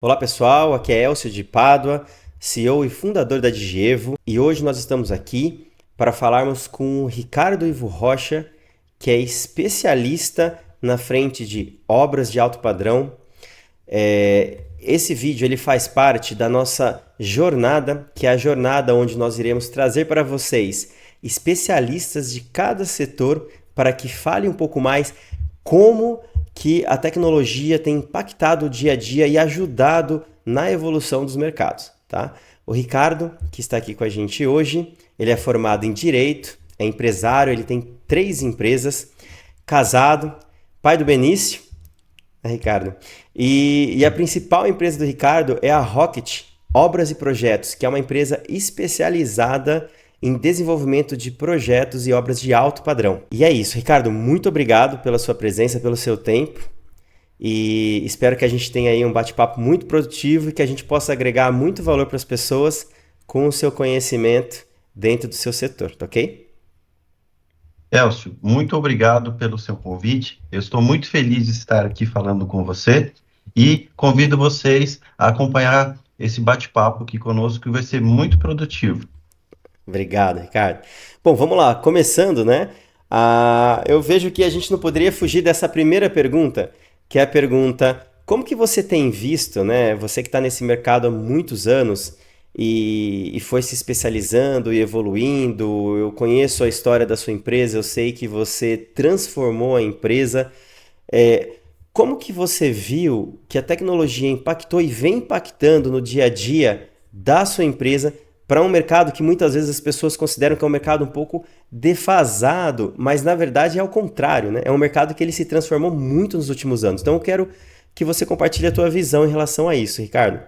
Olá pessoal, aqui é Elcio de Pádua, CEO e fundador da Digievo, e hoje nós estamos aqui para falarmos com o Ricardo Ivo Rocha, que é especialista na frente de obras de alto padrão. Esse vídeo ele faz parte da nossa jornada, que é a jornada onde nós iremos trazer para vocês especialistas de cada setor para que falem um pouco mais como que a tecnologia tem impactado o dia a dia e ajudado na evolução dos mercados, tá? O Ricardo, que está aqui com a gente hoje, ele é formado em Direito, é empresário, ele tem 3 empresas, casado, pai do Benício, né, Ricardo? E a principal empresa do Ricardo é a Rocket Obras e Projetos, que é uma empresa especializada em desenvolvimento de projetos e obras de alto padrão. E é isso, Ricardo, muito obrigado pela sua presença, pelo seu tempo. E espero que a gente tenha aí um bate-papo muito produtivo e que a gente possa agregar muito valor para as pessoas com o seu conhecimento dentro do seu setor, tá ok? Elcio, muito obrigado pelo seu convite. Eu estou muito feliz de estar aqui falando com você e convido vocês a acompanhar esse bate-papo aqui conosco, que vai ser muito produtivo. Obrigado, Ricardo. Bom, vamos lá, começando, né? Eu vejo que a gente não poderia fugir dessa primeira pergunta, que é a pergunta: como que você tem visto, né? Você que está nesse mercado há muitos anos e foi se especializando e evoluindo. Eu conheço a história da sua empresa, eu sei que você transformou a empresa. É, como que você viu que a tecnologia impactou e vem impactando no dia a dia da sua empresa para um mercado que muitas vezes as pessoas consideram que é um mercado um pouco defasado, mas na verdade é o contrário, né? É um mercado que ele se transformou muito nos últimos anos. Então eu quero que você compartilhe a tua visão em relação a isso, Ricardo.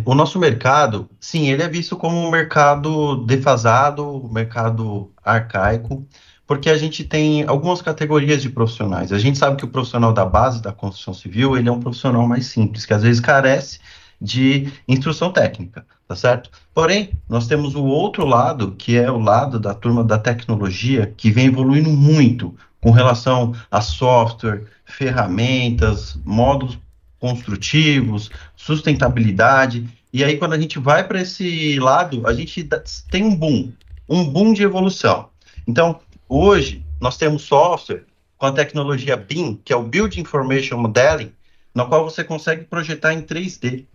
O nosso mercado, sim, ele é visto como um mercado defasado, um mercado arcaico, porque a gente tem algumas categorias de profissionais. A gente sabe que o profissional da base da construção civil, ele é um profissional mais simples, que às vezes carece de instrução técnica, tá certo? Porém, nós temos o outro lado, que é o lado da turma da tecnologia, que vem evoluindo muito com relação a software, ferramentas, modos construtivos, sustentabilidade. E aí, quando a gente vai para esse lado, a gente tem um boom de evolução. Então, hoje, nós temos software com a tecnologia BIM, que é o Build Information Modeling, no qual você consegue projetar em 3D.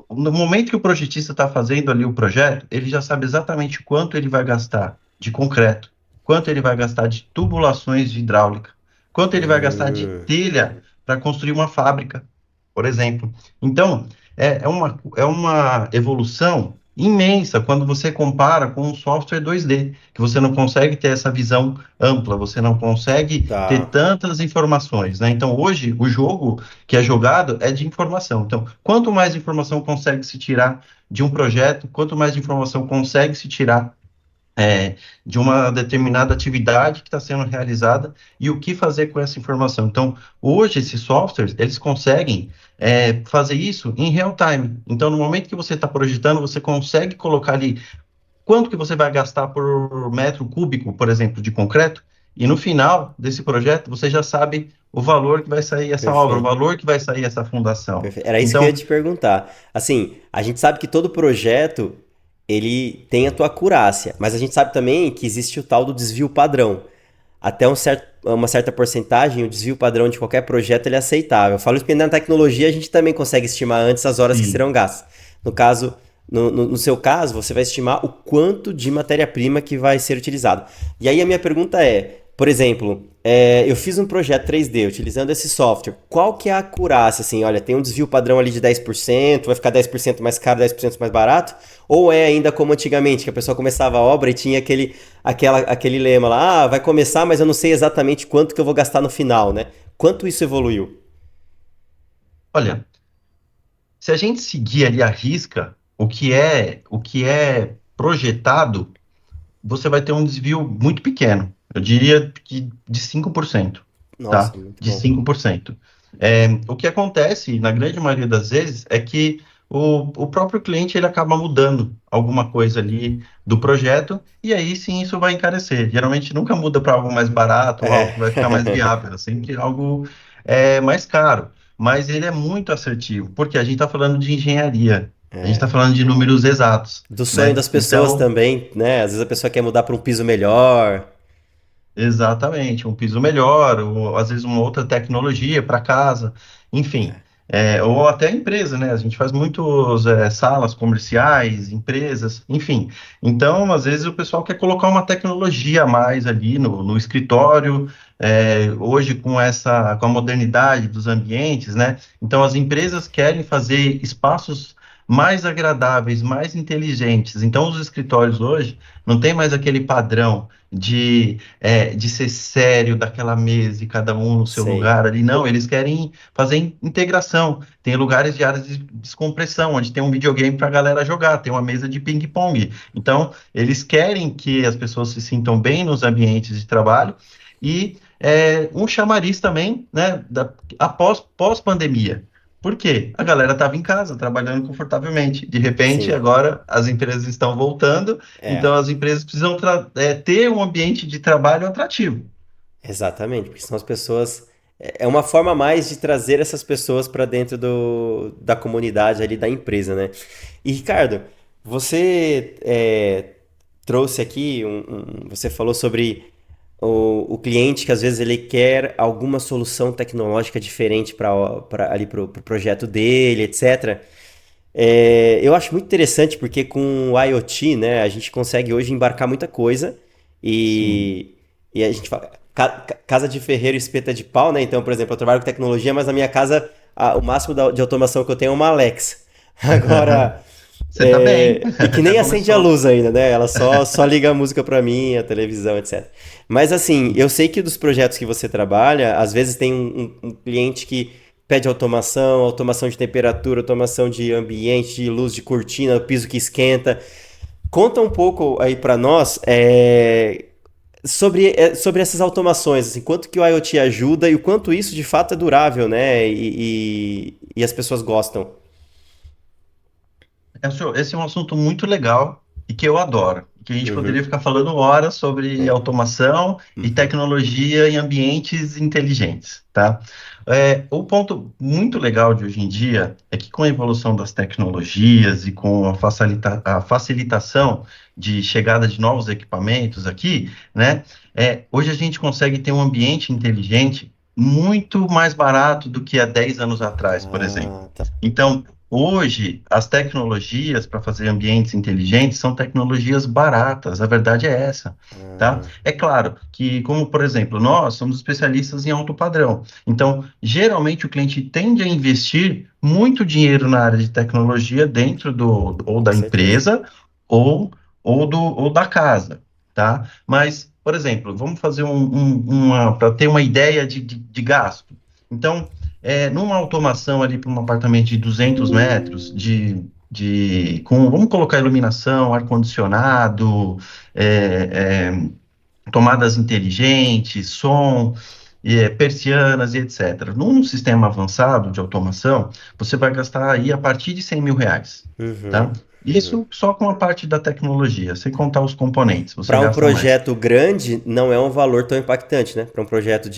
No momento que o projetista está fazendo ali o projeto, ele já sabe exatamente quanto ele vai gastar de concreto, quanto ele vai gastar de tubulações de hidráulica, quanto ele vai gastar de Hum, telha para construir uma fábrica, por exemplo. Então, é uma evolução imensa quando você compara com um software 2D, que você não consegue ter essa visão ampla, você não consegue ter tá. tantas informações, né? Então, hoje, o jogo que é jogado é de informação. Então, quanto mais informação consegue se tirar de um projeto, quanto mais informação consegue se tirar de uma determinada atividade que está sendo realizada e o que fazer com essa informação. Então, hoje, esses softwares, eles conseguem fazer isso em real time. Então, no momento que você está projetando, você consegue colocar ali quanto que você vai gastar por metro cúbico, por exemplo, de concreto, e no final desse projeto, você já sabe o valor que vai sair essa obra, o Perfeito. valor que vai sair essa fundação. Perfeito. Era isso que eu ia Então, te perguntar. Assim, a gente sabe que todo projeto ele tem a tua acurácia, mas a gente sabe também que existe o tal do desvio padrão. Até uma certa porcentagem, o desvio padrão de qualquer projeto ele é aceitável. Eu falo isso porque na tecnologia a gente também consegue estimar antes as horas que sim. serão gastas. No caso, no seu caso, você vai estimar o quanto de matéria-prima que vai ser utilizado. E aí a minha pergunta é, por exemplo, eu fiz um projeto 3D utilizando esse software. Qual que é a acurácia? Assim, olha, tem um desvio padrão ali de 10%, vai ficar 10% mais caro, 10% mais barato? Ou é ainda como antigamente, que a pessoa começava a obra e tinha aquele lema lá, vai começar, mas eu não sei exatamente quanto que eu vou gastar no final, né? Quanto isso evoluiu? Olha, se a gente seguir ali a risca, o que é projetado, você vai ter um desvio muito pequeno. Eu diria que de 5%, Nossa, tá? muito De bom. 5%. O que acontece, na grande maioria das vezes, é que o próprio cliente ele acaba mudando alguma coisa ali do projeto, e aí sim isso vai encarecer. Geralmente nunca muda para algo mais barato ou algo que vai ficar mais É. viável, é sempre algo mais caro. mas ele é muito assertivo, porque a gente está falando de engenharia, a gente está falando de números exatos, Do sonho né? das pessoas Então, também, né? Às vezes a pessoa quer mudar para um piso melhor. exatamente, um piso melhor, ou às vezes uma outra tecnologia para casa, enfim, ou até a empresa, né? A gente faz muitos salas comerciais, empresas, enfim. Então, às vezes o pessoal quer colocar uma tecnologia a mais ali no escritório, hoje com a modernidade dos ambientes, né? Então, as empresas querem fazer espaços mais agradáveis, mais inteligentes. Então, os escritórios hoje não tem mais aquele padrão de ser sério, daquela mesa e cada um no seu Sei, lugar ali. Não, eles querem fazer integração. Tem lugares de áreas de descompressão, onde tem um videogame para a galera jogar, tem uma mesa de ping-pong. Então, eles querem que as pessoas se sintam bem nos ambientes de trabalho e um chamariz também, né, após pós-pandemia. Por quê? A galera estava em casa, trabalhando confortavelmente. De repente, sim, agora as empresas estão voltando, então é, as empresas precisam ter um ambiente de trabalho atrativo. exatamente, porque são as pessoas. É uma forma a mais de trazer essas pessoas para dentro da comunidade ali da empresa, né? E Ricardo, você trouxe aqui, você falou sobre o cliente que às vezes ele quer alguma solução tecnológica diferente para ali pro projeto dele, etc. Eu acho muito interessante porque com o IoT, né, a gente consegue hoje embarcar muita coisa Sim. e a gente fala, casa de ferreiro espeta de pau, né? Então, por exemplo, eu trabalho com tecnologia, mas na minha casa o máximo de automação que eu tenho é uma Alexa. Agora, Você tá bem, e que já nem acende a começou. luz ainda, né? Ela só liga a música pra mim, a televisão, etc. Mas assim, eu sei que dos projetos que você trabalha, às vezes tem um cliente que pede automação, automação de temperatura, automação de ambiente, de luz, de cortina, piso que esquenta. Conta um pouco aí pra nós sobre essas automações, assim, quanto que o IoT ajuda e o quanto isso de fato é durável, né? E as pessoas gostam. Esse é um assunto muito legal e que eu adoro. Que a gente Uhum, poderia ficar falando horas sobre automação e uhum. tecnologia em ambientes inteligentes, tá? O ponto muito legal de hoje em dia é que com a evolução das tecnologias e com a facilitação de chegada de novos equipamentos aqui, né? Hoje a gente consegue ter um ambiente inteligente muito mais barato do que há 10 anos atrás, por exemplo. Ah, tá. Então, hoje, as tecnologias para fazer ambientes inteligentes são tecnologias baratas, a verdade é essa, tá? Ah, É claro que, como por exemplo, nós somos especialistas em alto padrão, então, geralmente o cliente tende a investir muito dinheiro na área de tecnologia dentro ou com da certeza. empresa ou da casa, tá? Mas, por exemplo, vamos fazer para ter uma ideia de gasto. Então, numa automação ali para um apartamento de 200 metros, vamos colocar iluminação, ar-condicionado, é, tomadas inteligentes, som, persianas e etc. Num sistema avançado de automação, você vai gastar aí a partir de R$ 100.000, Uhum, tá? uhum. Isso só com a parte da tecnologia, sem contar os componentes, você Para um gasta mais. projeto grande, não é um valor tão impactante, né? Para um projeto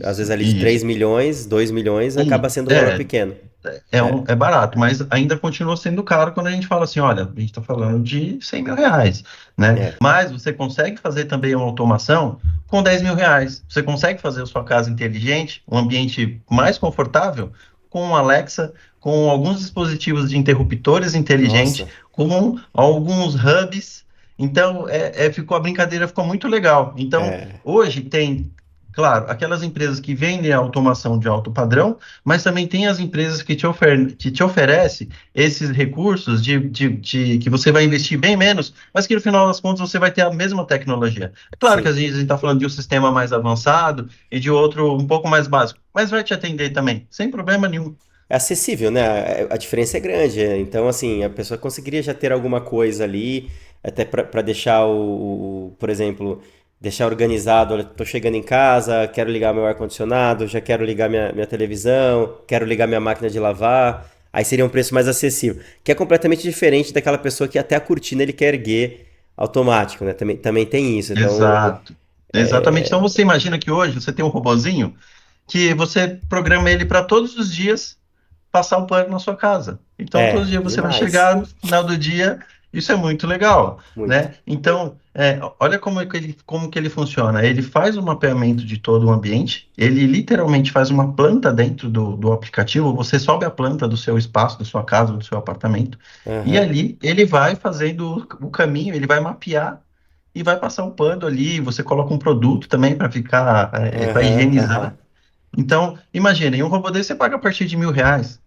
às vezes Isso, ali de 3 isso. milhões, 2 milhões, acaba E, sendo um valor é, pequeno. é, É, é barato, mas ainda continua sendo caro quando a gente fala assim, olha, a gente está falando de R$ 100.000, né? é. Mas você consegue fazer também uma automação com R$ 10.000. Você consegue fazer a sua casa inteligente, um ambiente mais confortável, com um Alexa, com alguns dispositivos de interruptores inteligentes, Nossa. com alguns hubs. Então, a brincadeira ficou muito legal. Então, É. hoje tem, claro, aquelas empresas que vendem a automação de alto padrão, mas também tem as empresas que te oferecem esses recursos que você vai investir bem menos, mas que no final das contas você vai ter a mesma tecnologia. É claro que Sim. às vezes a gente está falando de um sistema mais avançado e de outro um pouco mais básico, mas vai te atender também, sem problema nenhum. É acessível, né? A diferença é grande. Então, assim, a pessoa conseguiria já ter alguma coisa ali, até para deixar por exemplo, deixar organizado. Olha, tô chegando em casa, quero ligar meu ar-condicionado, já quero ligar minha televisão, quero ligar minha máquina de lavar. Aí seria um preço mais acessível, que é completamente diferente daquela pessoa que até a cortina ele quer erguer automático, né? Também tem isso. Então, Exato. Exatamente. Então você imagina que hoje você tem um robozinho que você programa ele para todos os dias passar o pano na sua casa. Então, todo É, dia você vai demais. chegar no final do dia, isso é muito legal, Muito. né? Então, olha como que ele funciona. Ele faz o mapeamento de todo o ambiente, ele literalmente faz uma planta dentro do aplicativo, você sobe a planta do seu espaço, da sua casa, do seu apartamento, e Aham, ali ele vai fazendo o caminho, ele vai mapear e vai passar um pano ali, você coloca um produto também para ficar, para aham, aham. higienizar. Então, imagine, em um robô desse você paga a partir de R$ 1.000.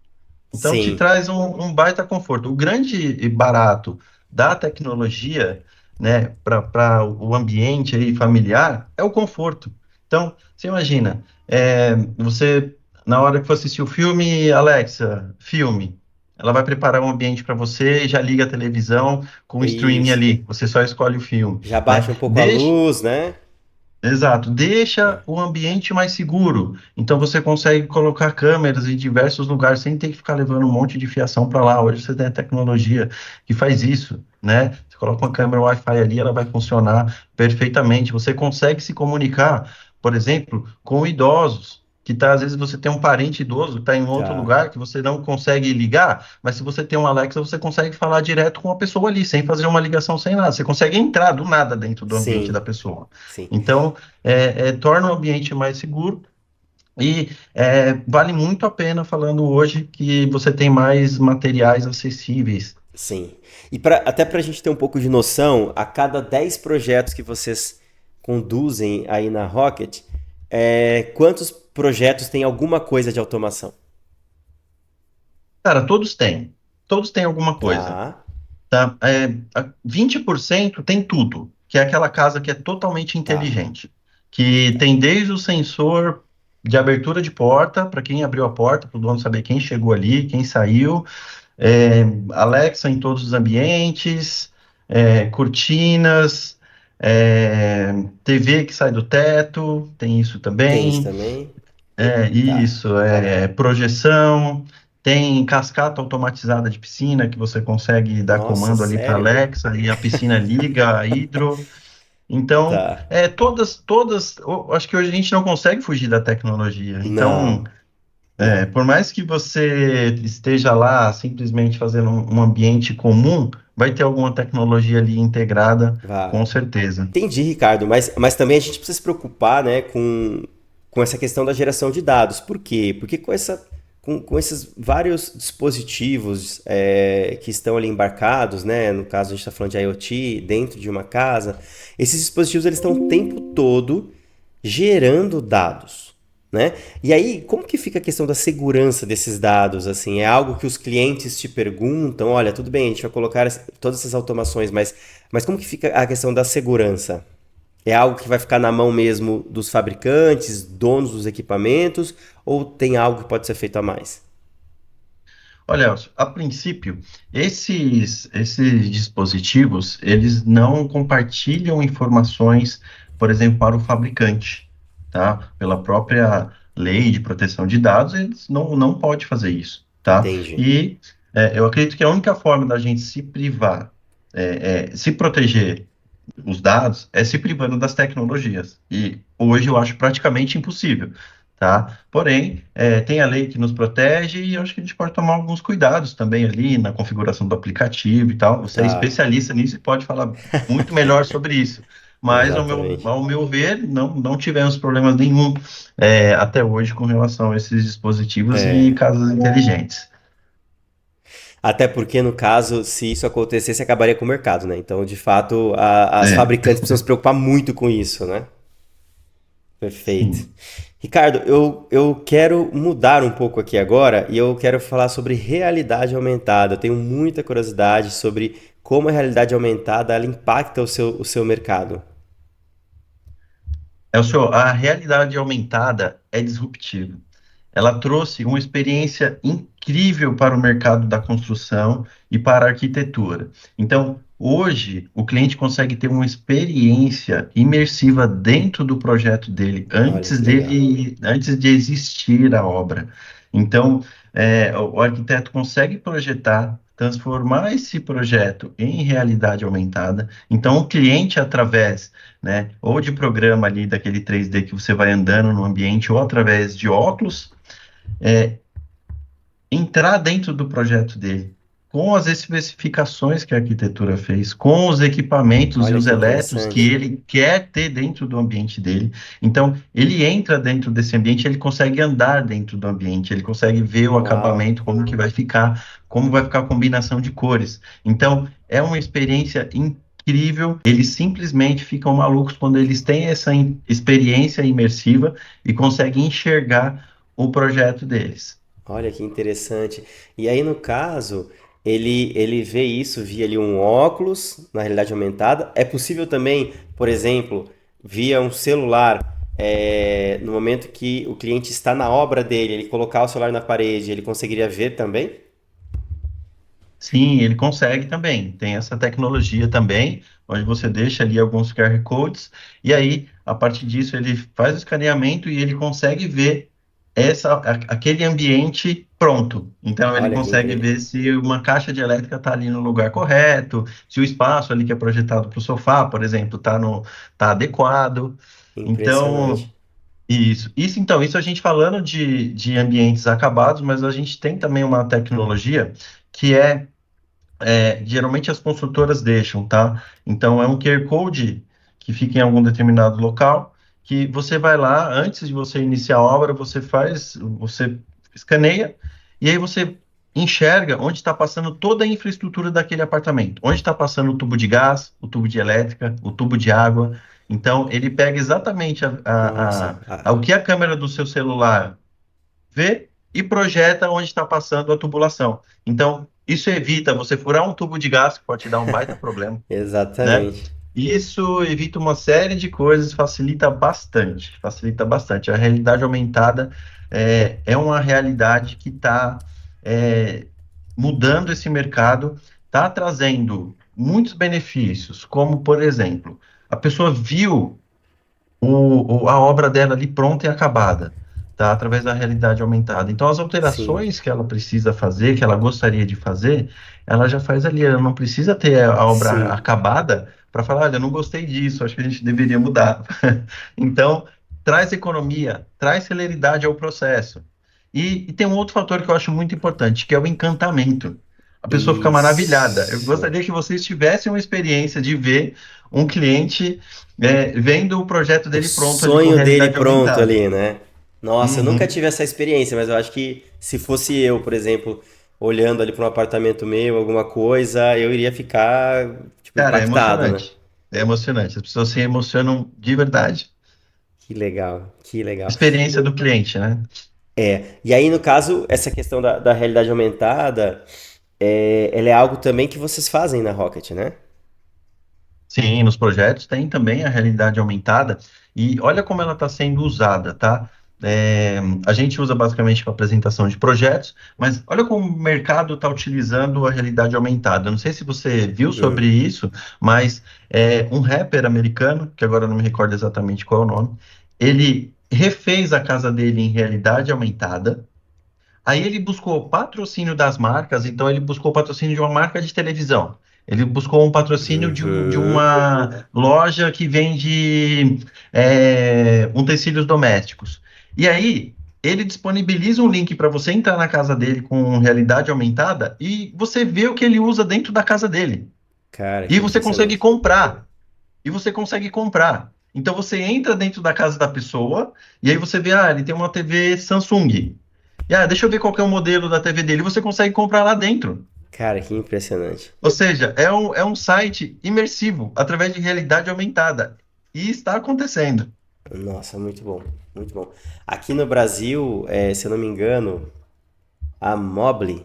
Então, te Sim, traz um baita conforto. O grande barato da tecnologia, né, para o ambiente aí familiar é o conforto. Então, você imagina, você, na hora que for assistir o filme, Alexa, filme, ela vai preparar um ambiente para você e já liga a televisão com o streaming isso. ali. Você só escolhe o filme, Já baixa um né? pouco a luz, né? Exato, deixa o ambiente mais seguro. Então você consegue colocar câmeras em diversos lugares sem ter que ficar levando um monte de fiação para lá. Hoje você tem a tecnologia que faz isso, né? Você coloca uma câmera Wi-Fi ali, ela vai funcionar perfeitamente. Você consegue se comunicar, por exemplo, com idosos. Que tá, às vezes você tem um parente idoso que está em outro Tá. lugar que você não consegue ligar, mas se você tem um Alexa, você consegue falar direto com a pessoa ali, sem fazer uma ligação, sem nada. Você consegue entrar do nada dentro do ambiente da Sim, pessoa. sim, Então, torna o ambiente mais seguro e vale muito a pena falando hoje que você tem mais materiais acessíveis. sim. E até para a gente ter um pouco de noção, a cada 10 projetos que vocês conduzem aí na Rocket, quantos projetos têm alguma coisa de automação? Cara, todos têm alguma coisa, Tá, tá? 20% tem tudo, que é aquela casa que é totalmente tá, inteligente, que tá. tem desde o sensor de abertura de porta, para quem abriu a porta, para o dono saber quem chegou ali, quem saiu, é, Alexa em todos os ambientes, cortinas, TV que sai do teto, tem isso Tem isso também, também? Tá. isso, projeção, tem cascata automatizada de piscina que você consegue dar Nossa, comando ali para sério? Alexa e a piscina liga a hidro. Então, Tá. todas, acho que hoje a gente não consegue fugir da tecnologia. Então, Não, não. por mais que você esteja lá simplesmente fazendo um ambiente comum, vai ter alguma tecnologia ali integrada, Vai. com certeza. Entendi, Ricardo, mas também a gente precisa se preocupar, né, com essa questão da geração de dados. Por quê? Porque com esses vários dispositivos que estão ali embarcados, né, no caso a gente está falando de IoT, dentro de uma casa, esses dispositivos eles estão o tempo todo gerando dados. Né? E aí, como que fica a questão da segurança desses dados? Assim, é algo que os clientes te perguntam, olha, tudo bem, a gente vai colocar todas essas automações, mas como que fica a questão da segurança? É algo que vai ficar na mão mesmo dos fabricantes, donos dos equipamentos, ou tem algo que pode ser feito a mais? Olha, Elcio, a princípio, esses dispositivos, eles não compartilham informações, por exemplo, para o fabricante, tá? Pela própria lei de proteção de dados, eles não pode fazer isso, tá? Entendi. E eu acredito que a única forma da gente se privar, se proteger os dados é se privando das tecnologias. E hoje eu acho praticamente impossível, tá? Porém, tem a lei que nos protege e eu acho que a gente pode tomar alguns cuidados também ali na configuração do aplicativo e tal. Você é Tá, especialista nisso e pode falar muito melhor sobre isso. Mas, exatamente. ao meu ver, não tivemos problemas nenhum até hoje com relação a esses dispositivos e casas inteligentes. Até porque, no caso, se isso acontecesse, acabaria com o mercado, né? Então, de fato, as É, fabricantes precisam se preocupar muito com isso, né? Perfeito. sim. Ricardo, eu quero mudar um pouco aqui agora e eu quero falar sobre realidade aumentada. Eu tenho muita curiosidade sobre como a realidade aumentada ela impacta o seu mercado. Elcio, a realidade aumentada é disruptiva. Ela trouxe uma experiência incrível para o mercado da construção e para a arquitetura. Então, hoje, o cliente consegue ter uma experiência imersiva dentro do projeto dele, Olha que legal. antes de existir a obra. Então, o arquiteto consegue projetar. transformar esse projeto em realidade aumentada. Então, o cliente, através, né, ou de programa ali daquele 3D que você vai andando no ambiente, ou através de óculos, entrar dentro do projeto dele, com as especificações que a arquitetura fez, com os equipamentos e Olha os que eletros que interessante. ele quer ter dentro do ambiente dele. Então, ele entra dentro desse ambiente, ele consegue andar dentro do ambiente, ele consegue ver o Uau. acabamento, como que vai ficar, como vai ficar a combinação de cores. Então, é uma experiência incrível. Eles simplesmente ficam malucos quando eles têm essa experiência imersiva e conseguem enxergar o projeto deles. Olha que interessante. E aí, no caso, ele vê isso via ali um óculos na realidade aumentada. É possível também, por exemplo, via um celular, no momento que o cliente está na obra dele, ele colocar o celular na parede, ele conseguiria ver também? Sim, ele consegue também. Tem essa tecnologia também, onde você deixa ali alguns QR Codes, e aí, a partir disso, ele faz o escaneamento e ele consegue ver aquele ambiente pronto. Então, ele Olha consegue ver se uma caixa de elétrica está ali no lugar correto, se o espaço ali que é projetado para o sofá, por exemplo, tá adequado. Então, impressionante. isso a gente falando de ambientes acabados, mas a gente tem também uma tecnologia que geralmente as construtoras deixam, tá? Então é um QR Code que fica em algum determinado local, que você vai lá, antes de você iniciar a obra, você escaneia, e aí você enxerga onde está passando toda a infraestrutura daquele apartamento. Onde está passando o tubo de gás, o tubo de elétrica, o tubo de água. Então, ele pega exatamente Nossa, o que a câmera do seu celular vê e projeta onde está passando a tubulação. Então, isso evita você furar um tubo de gás, que pode te dar um baita problema, né? exatamente. Isso evita uma série de coisas, facilita bastante, facilita bastante. A realidade aumentada é uma realidade que está mudando esse mercado, está trazendo muitos benefícios, como, por exemplo, a pessoa viu a obra dela ali pronta e acabada, tá? Através da realidade aumentada. Então, as Sim. alterações que ela precisa fazer, que ela gostaria de fazer, ela já faz ali. Ela não precisa ter a obra Sim. acabada para falar, olha, eu não gostei disso, acho que a gente deveria mudar. Então, traz economia, traz celeridade ao processo. E tem um outro fator que eu acho muito importante, que é o encantamento. A pessoa fica maravilhada. Eu Isso. gostaria que vocês tivessem uma experiência de ver um cliente vendo o projeto O dele pronto ali com sonho dele realidade pronto aumentada. ali, né? Nossa, eu nunca Uhum. tive essa experiência, mas eu acho que se fosse eu, por exemplo, olhando ali para um apartamento meu, alguma coisa, eu iria ficar, tipo, Cara, é impactado, né? emocionante. É emocionante. As pessoas se emocionam de verdade. Que legal, que legal. Experiência do cliente, né? E aí, no caso, essa questão da realidade aumentada, ela é algo também que vocês fazem na Rocket, né? Sim, nos projetos tem também a realidade aumentada e olha como ela está sendo usada, tá? A gente usa basicamente para apresentação de projetos, mas olha como o mercado está utilizando a realidade aumentada. Eu não sei se você viu sobre Hum, isso, mas um rapper americano, que agora eu não me recordo exatamente qual é o nome, ele refez a casa dele em realidade aumentada. Aí ele buscou patrocínio das marcas, então ele buscou patrocínio de uma marca de televisão. Ele buscou um patrocínio de uhum. uma loja que vende utensílios domésticos. E aí ele disponibiliza um link para você entrar na casa dele com realidade aumentada e você vê o que ele usa dentro da casa dele. Cara, E que você consegue impressionante. comprar. E você consegue comprar. Então você entra dentro da casa da pessoa e aí você vê, ele tem uma TV Samsung. E, deixa eu ver qual que é o modelo da TV dele. Você consegue comprar lá dentro. Cara, que impressionante. Ou seja, é um site imersivo, através de realidade aumentada. E está acontecendo. Nossa, muito bom, muito bom. Aqui no Brasil, se eu não me engano, a Mobile,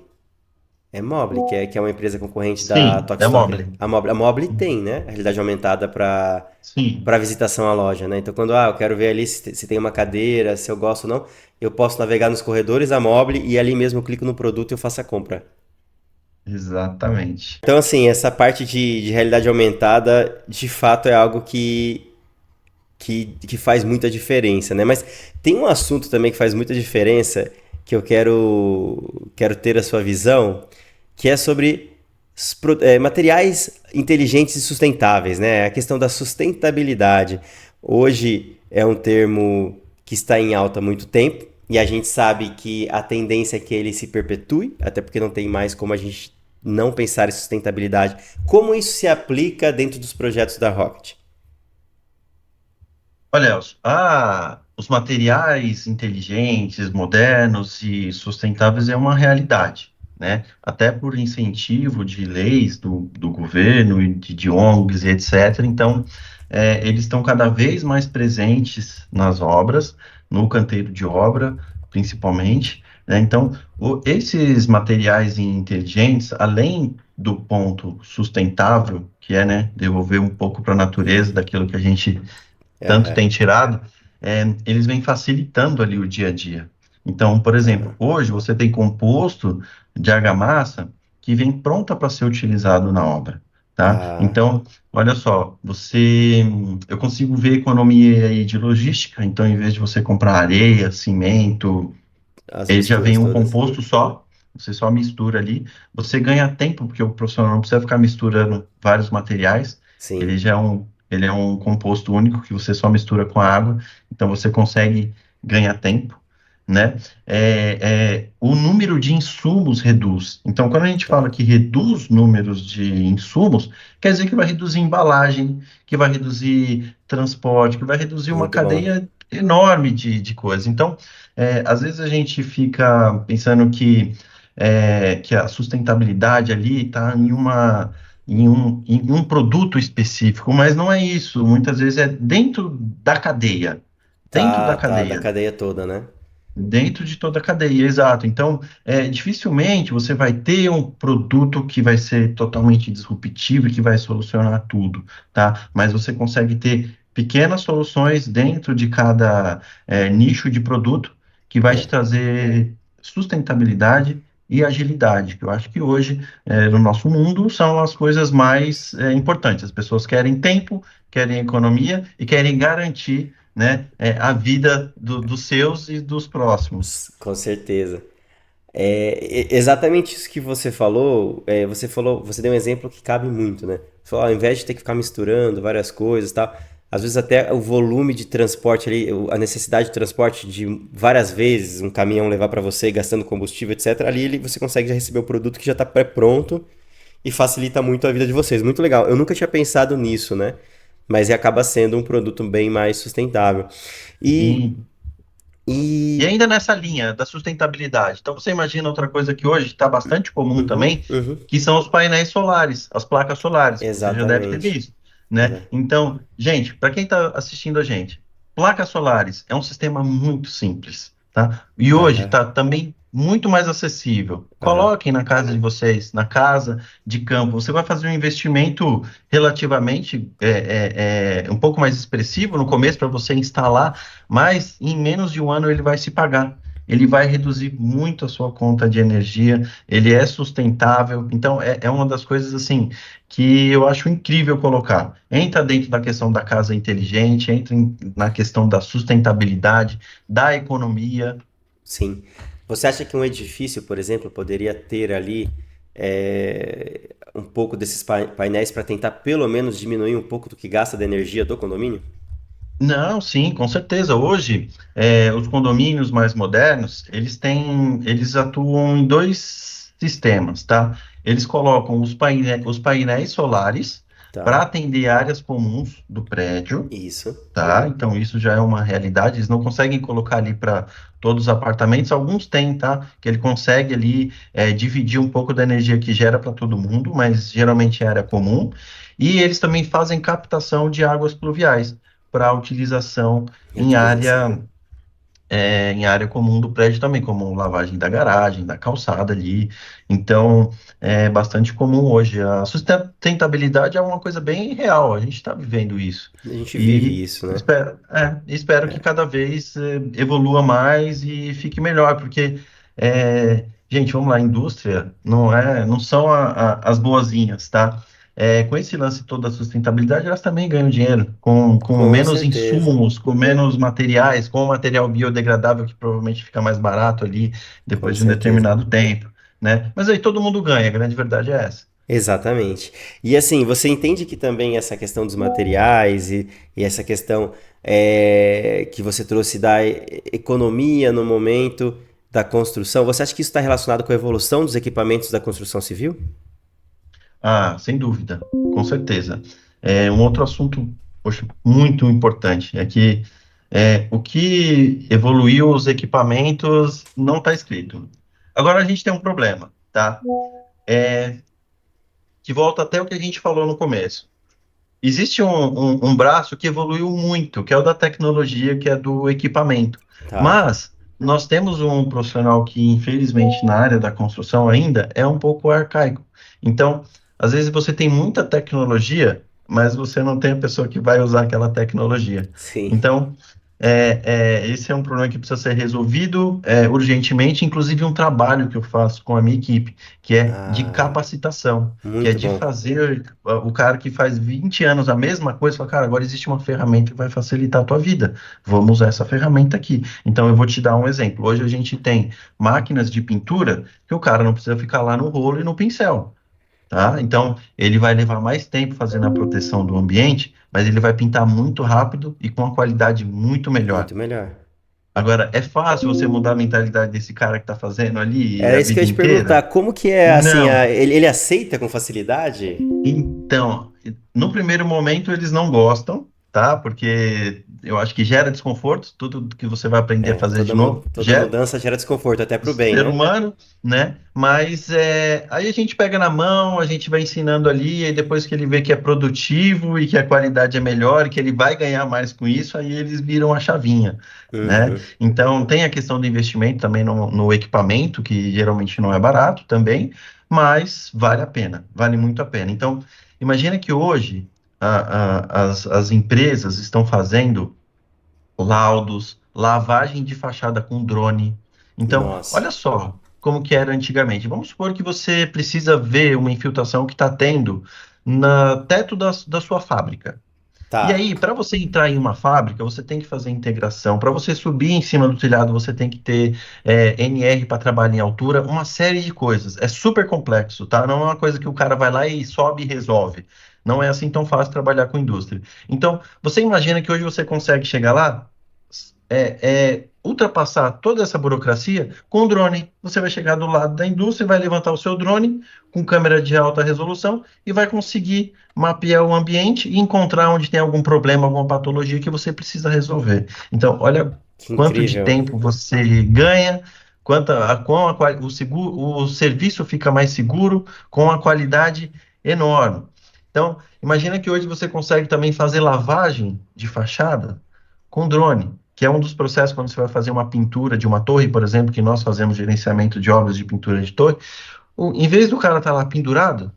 é Mobile, que é uma empresa concorrente da Sim, Tok é Stock, né? mobile. A Mobile tem, né? A realidade aumentada para Sim, visitação à loja, né? Então, quando eu quero ver ali se tem uma cadeira, se eu gosto ou não, eu posso navegar nos corredores da Mobile e ali mesmo eu clico no produto e eu faço a compra. exatamente. Então, assim, essa parte de realidade aumentada, de fato, é algo que faz muita diferença, né? Mas tem um assunto também que faz muita diferença que eu quero ter a sua visão, que é sobre materiais inteligentes e sustentáveis, né? A questão da sustentabilidade. Hoje é um termo que está em alta há muito tempo e a gente sabe que a tendência é que ele se perpetue, até porque não tem mais como a gente não pensar em sustentabilidade. Como isso se aplica dentro dos projetos da Rocket? Olha, Elcio, os materiais inteligentes, modernos e sustentáveis é uma realidade, né? Até por incentivo de leis do governo e de ONGs e etc. Então, eles estão cada vez mais presentes nas obras, no canteiro de obra, principalmente, né? Então, esses materiais inteligentes, além do ponto sustentável, que é, né, devolver um pouco para a natureza daquilo que a gente tanto Aham, tem tirado, eles vêm facilitando ali o dia a dia. Então, por exemplo, aham. hoje você tem composto de argamassa que vem pronta para ser utilizado na obra, tá? Ah, Então, olha só, eu consigo ver economia aí de logística, então em vez de você comprar areia, cimento, as ele já misturas vem um todas. composto só, você só mistura ali. Você ganha tempo, porque o profissional não precisa ficar misturando vários materiais. Sim. Ele é um composto único que você só mistura com a água, então você consegue ganhar tempo, né? O número de insumos reduz. Então, quando a gente Tá. fala que reduz números de insumos, quer dizer que vai reduzir embalagem, que vai reduzir transporte, que vai reduzir uma Muito bom. cadeia enorme de coisas. Então, às vezes a gente fica pensando que a sustentabilidade ali está em um produto específico, mas não é isso. Muitas vezes é dentro da cadeia. Dentro da Tá, tá, da cadeia. cadeia toda, né? Dentro de toda a cadeia, exato. Então, dificilmente você vai ter um produto que vai ser totalmente disruptivo e que vai solucionar tudo, tá? Mas você consegue ter pequenas soluções dentro de cada nicho de produto que vai te É. trazer sustentabilidade e agilidade, que eu acho que hoje, no nosso mundo, são as coisas mais importantes. As pessoas querem tempo, querem economia e querem garantir, né, a vida dos seus e dos próximos. Com certeza. Exatamente isso que você falou, você deu um exemplo que cabe muito, né? Você falou, ao invés de ter que ficar misturando várias coisas e tal, às vezes até o volume de transporte ali, a necessidade de transporte de várias vezes, um caminhão levar para você, gastando combustível, etc. Ali você consegue já receber o produto que já está pré-pronto e facilita muito a vida de vocês. Muito legal. Eu nunca tinha pensado nisso, né? Mas acaba sendo um produto bem mais sustentável. E, E, e e ainda nessa linha da sustentabilidade. Então, você imagina outra coisa que hoje está bastante comum uhum, também, uhum, que são os painéis solares, as placas solares, que você já deve ter exatamente. visto, né? Então, gente, para quem está assistindo a gente, placas solares é um sistema muito simples, tá? E hoje Aham, está também muito mais acessível. aham. Coloquem na casa de vocês, na casa de campo. Você vai fazer um investimento relativamente um pouco mais expressivo no começo para você instalar, mas em menos de um ano ele vai se pagar. Ele vai reduzir muito a sua conta de energia, ele é sustentável, então é uma das coisas assim que eu acho incrível colocar. Entra dentro da questão da casa inteligente, na questão da sustentabilidade, da economia. Sim. Você acha que um edifício, por exemplo, poderia ter ali um pouco desses painéis para tentar pelo menos diminuir um pouco do que gasta de energia do condomínio? Não, sim, com certeza. Hoje, os condomínios mais modernos, eles atuam em dois sistemas, tá? Eles colocam os painéis solares para Tá. atender áreas comuns do prédio, Isso. tá? Então, isso já é uma realidade. Eles não conseguem colocar ali para todos os apartamentos. Alguns têm, tá? Que ele consegue ali dividir um pouco da energia que gera para todo mundo, mas geralmente é área comum. E eles também fazem captação de águas pluviais para utilização em Reutilização. em área comum do prédio também, como lavagem da garagem, da calçada ali. Então, é bastante comum hoje. A sustentabilidade é uma coisa bem real, a gente está vivendo isso. A gente vive E isso, né? espero que cada vez evolua mais e fique melhor, porque, gente, vamos lá, a indústria não são as boazinhas, tá? Com esse lance todo da sustentabilidade, elas também ganham dinheiro, com Com menos certeza. insumos, com menos materiais, com material biodegradável que provavelmente fica mais barato ali Com depois de um certeza. determinado tempo, né? Mas aí todo mundo ganha, a grande verdade é essa. Exatamente. E assim, você entende que também essa questão dos materiais e essa questão que você trouxe da economia no momento da construção, você acha que isso está relacionado com a evolução dos equipamentos da construção civil? Ah, sem dúvida, com certeza. Um outro assunto, poxa, muito importante é que o que evoluiu os equipamentos não está escrito. Agora a gente tem um problema, tá? Que volta até o que a gente falou no começo. Existe um braço que evoluiu muito, que é o da tecnologia, que é do equipamento. Tá. Mas nós temos um profissional que, infelizmente, na área da construção ainda é um pouco arcaico. Então, às vezes você tem muita tecnologia, mas você não tem a pessoa que vai usar aquela tecnologia. Sim. Então, esse é um problema que precisa ser resolvido urgentemente, inclusive um trabalho que eu faço com a minha equipe, que é de Ah, capacitação, que é muito de bom. fazer o cara que faz 20 anos a mesma coisa, fala, cara, agora existe uma ferramenta que vai facilitar a tua vida. Vamos usar essa ferramenta aqui. Então, eu vou te dar um exemplo. Hoje a gente tem máquinas de pintura que o cara não precisa ficar lá no rolo e no pincel. Tá? Então, ele vai levar mais tempo fazendo a proteção do ambiente, mas ele vai pintar muito rápido e com uma qualidade muito melhor. Muito melhor. Agora, é fácil você mudar a mentalidade desse cara que está fazendo ali Era a isso que eu vida ia te perguntar. inteira? Como que é assim, Não. ele aceita com facilidade? Então, no primeiro momento eles não gostam, tá? Porque eu acho que gera desconforto, tudo que você vai aprender a É, fazer de novo toda gera. mudança gera desconforto, até pro bem, Ser né? humano, né? Mas aí a gente pega na mão, a gente vai ensinando ali, e depois que ele vê que é produtivo e que a qualidade é melhor e que ele vai ganhar mais com isso, aí eles viram a chavinha, né? Uhum. Então tem a questão do investimento também no equipamento, que geralmente não é barato também, mas vale a pena, vale muito a pena. Então, imagina que hoje as empresas estão fazendo laudos, lavagem de fachada com drone. Então, Nossa. olha só como que era antigamente. Vamos supor que você precisa ver uma infiltração que está tendo no teto da sua fábrica. E Tá. aí, para você entrar em uma fábrica, você tem que fazer integração. Para você subir em cima do telhado, você tem que ter NR para trabalhar em altura, uma série de coisas. É super complexo, tá? Não é uma coisa que o cara vai lá e sobe e resolve. Não é assim tão fácil trabalhar com indústria. Então, você imagina que hoje você consegue chegar lá, ultrapassar toda essa burocracia com o drone. Você vai chegar do lado da indústria, vai levantar o seu drone com câmera de alta resolução e vai conseguir mapear o ambiente e encontrar onde tem algum problema, alguma patologia que você precisa resolver. Então, olha Que quanto de incrível. tempo você ganha, o serviço fica mais seguro, com a qualidade enorme. Então, imagina que hoje você consegue também fazer lavagem de fachada com drone, que é um dos processos quando você vai fazer uma pintura de uma torre, por exemplo, que nós fazemos gerenciamento de obras de pintura de torre. Em vez do cara estar lá pendurado,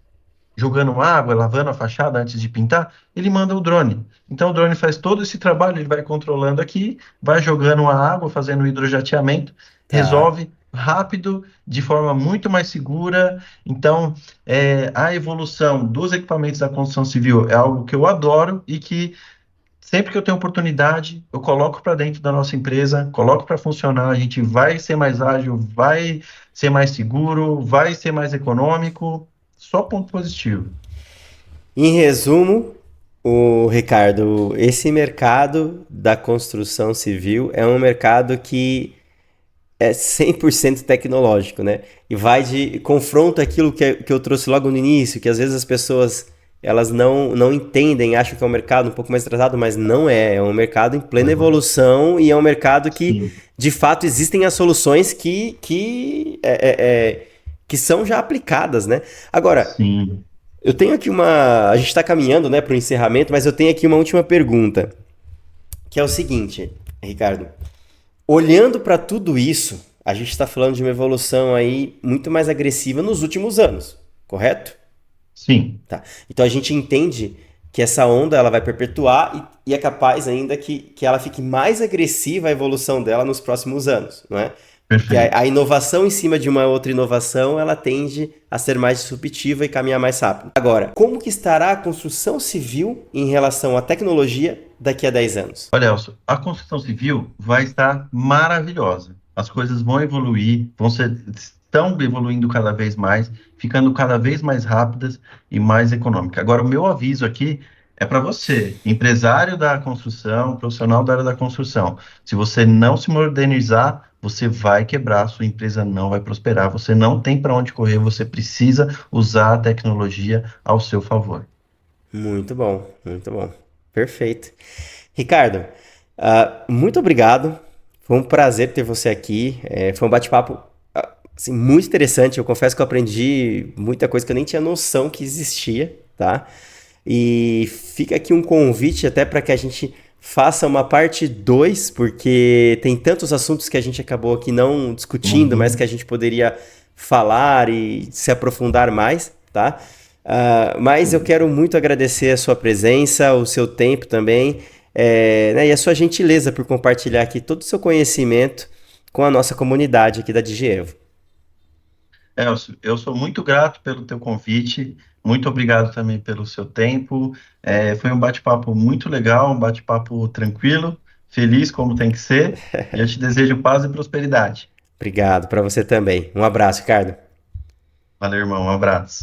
jogando água, lavando a fachada antes de pintar, ele manda o drone. Então o drone faz todo esse trabalho, ele vai controlando aqui, vai jogando a água, fazendo o hidrojateamento, Tá. resolve rápido, de forma muito mais segura. Então, a evolução dos equipamentos da construção civil é algo que eu adoro e que sempre que eu tenho oportunidade, eu coloco para dentro da nossa empresa, coloco para funcionar, a gente vai ser mais ágil, vai ser mais seguro, vai ser mais econômico, só ponto positivo. Em resumo, o Ricardo, esse mercado da construção civil é um mercado que é 100% tecnológico, né? E vai de confronta aquilo que eu trouxe logo no início, que às vezes as pessoas elas não entendem, acham que é um mercado um pouco mais atrasado, mas não é. É um mercado em plena Uhum. evolução e é um mercado que, Sim, de fato, existem as soluções que são já aplicadas, né? Agora, sim. eu tenho aqui uma. A gente está caminhando, né, para o encerramento, mas eu tenho aqui uma última pergunta, que é o seguinte, Ricardo. Olhando para tudo isso, a gente está falando de uma evolução aí muito mais agressiva nos últimos anos, correto? Sim, Tá. Então a gente entende que essa onda ela vai perpetuar e é capaz ainda que ela fique mais agressiva a evolução dela nos próximos anos, não é? Porque a perfeito. inovação em cima de uma outra inovação, ela tende a ser mais disruptiva e caminhar mais rápido. Agora, como que estará a construção civil em relação à tecnologia daqui a 10 anos? Olha, Elcio, a construção civil vai estar maravilhosa. As coisas vão evoluir, vão ser. estão evoluindo cada vez mais, ficando cada vez mais rápidas e mais econômicas. Agora, o meu aviso aqui é para você, empresário da construção, profissional da área da construção. Se você não se modernizar, você vai quebrar, sua empresa não vai prosperar, você não tem para onde correr, você precisa usar a tecnologia ao seu favor. Muito bom, muito bom. Perfeito. Ricardo, muito obrigado. Foi um prazer ter você aqui. Foi um bate-papo assim, muito interessante. Eu confesso que eu aprendi muita coisa que eu nem tinha noção que existia, tá? E fica aqui um convite até para que a gente faça uma parte 2, porque tem tantos assuntos que a gente acabou aqui não discutindo, mas que Uhum. a gente poderia falar e se aprofundar mais, tá? Mas eu Sim. quero muito agradecer a sua presença, o seu tempo também, né, e a sua gentileza por compartilhar aqui todo o seu conhecimento com a nossa comunidade aqui da Digievo. Elcio, eu sou muito grato pelo teu convite, muito obrigado também pelo seu tempo. Foi um bate-papo muito legal, um bate-papo tranquilo, feliz como tem que ser, e eu te desejo paz e prosperidade. Obrigado para você também. Um abraço, Ricardo. Valeu, irmão, um abraço.